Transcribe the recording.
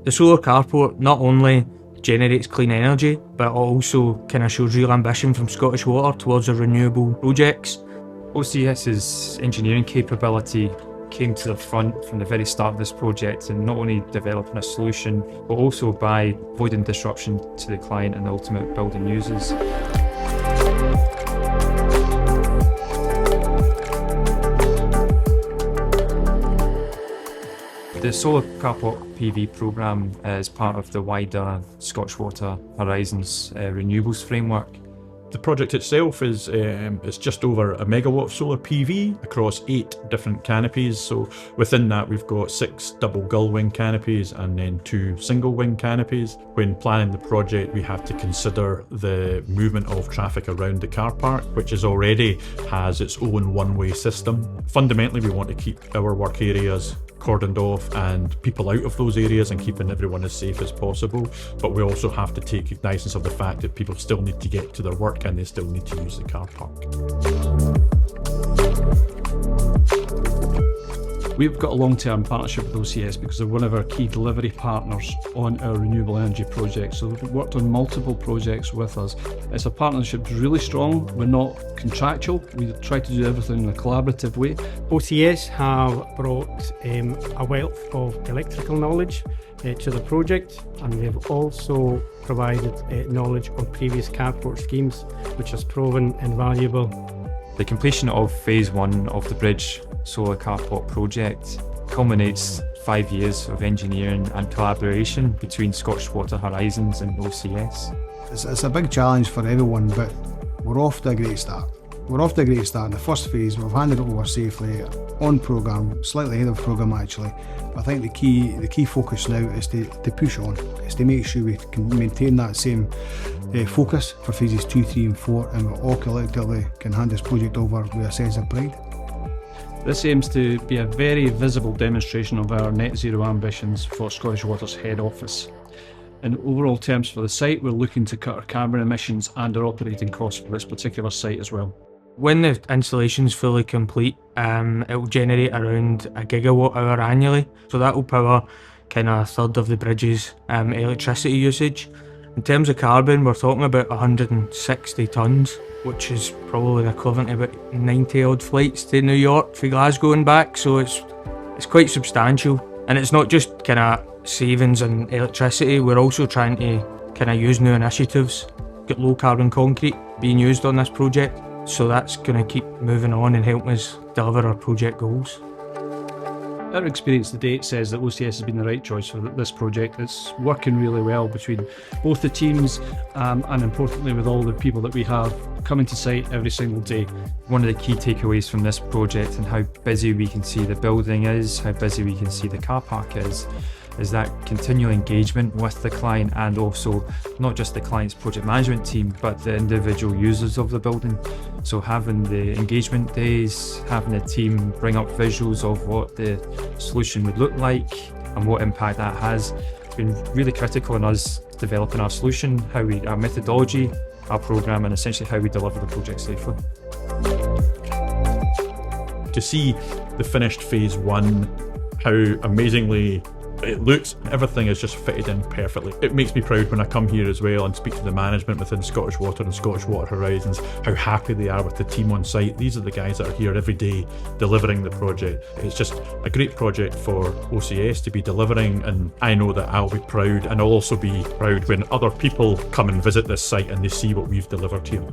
The solar carport not only generates clean energy, but it also kind of shows real ambition from Scottish Water towards the renewable projects. OCS's engineering capability came to the front from the very start of this project, and not only developing a solution, but also by avoiding disruption to the client and the ultimate building users. The solar carport PV programme is part of the wider Scottish Water Horizons renewables framework. The project itself is just over 1 megawatt of solar PV across 8 different canopies. So within that we've got 6 double gull wing canopies and then 2 single wing canopies. When planning the project, we have to consider the movement of traffic around the car park, which already has its own one-way system. Fundamentally, we want to keep our work areas cordoned off and people out of those areas and keeping everyone as safe as possible, but we also have to take cognizance of the fact that people still need to get to their work and they still need to use the car park. We've got a long-term partnership with OCS because they're one of our key delivery partners on our renewable energy projects. So they've worked on multiple projects with us. It's a partnership that's really strong. We're not contractual. We try to do everything in a collaborative way. OCS have brought a wealth of electrical knowledge to the project, and they have also provided knowledge on previous carport schemes, which has proven invaluable. The completion of phase 1 of the Bridge solar carport project culminates 5 years of engineering and collaboration between Scottish Water Horizons and OCS. It's a big challenge for everyone, but we're off to a great start. We're off to a great start. In the first phase, we've handed it over safely, on programme, slightly ahead of programme actually. I think the key focus now is to push on, is to make sure we can maintain that same focus for phases 2, 3 and 4, and we all collectively can hand this project over with a sense of pride. This aims to be a very visible demonstration of our net zero ambitions for Scottish Water's head office. In overall terms for the site, we're looking to cut our carbon emissions and our operating costs for this particular site as well. When the installation's fully complete, it will generate around 1 gigawatt hour annually. So that will power kind of a third of the bridge's electricity usage. In terms of carbon, we're talking about 160 tonnes, which is probably the equivalent to about 90 odd flights to New York for Glasgow and back. So it's quite substantial. And it's not just kind of savings in electricity, we're also trying to kind of use new initiatives. Got low carbon concrete being used on this project. So that's going to keep moving on and help us deliver our project goals. Our experience to date says that OCS has been the right choice for this project. It's working really well between both the teams and importantly with all the people that we have coming to site every single day. One of the key takeaways from this project and how busy we can see the building is, how busy we can see the car park is that continual engagement with the client, and also not just the client's project management team but the individual users of the building. So having the engagement days, having the team bring up visuals of what the solution would look like and what impact that has been really critical in us developing our solution, our methodology, our programme, and essentially how we deliver the project safely. To see the finished phase 1, how amazingly it looks, everything is just fitted in perfectly. It makes me proud when I come here as well and speak to the management within Scottish Water and Scottish Water Horizons, how happy they are with the team on site. These are the guys that are here every day delivering the project. It's just a great project for OCS to be delivering, and I know that I'll be proud, and I'll also be proud when other people come and visit this site and they see what we've delivered here.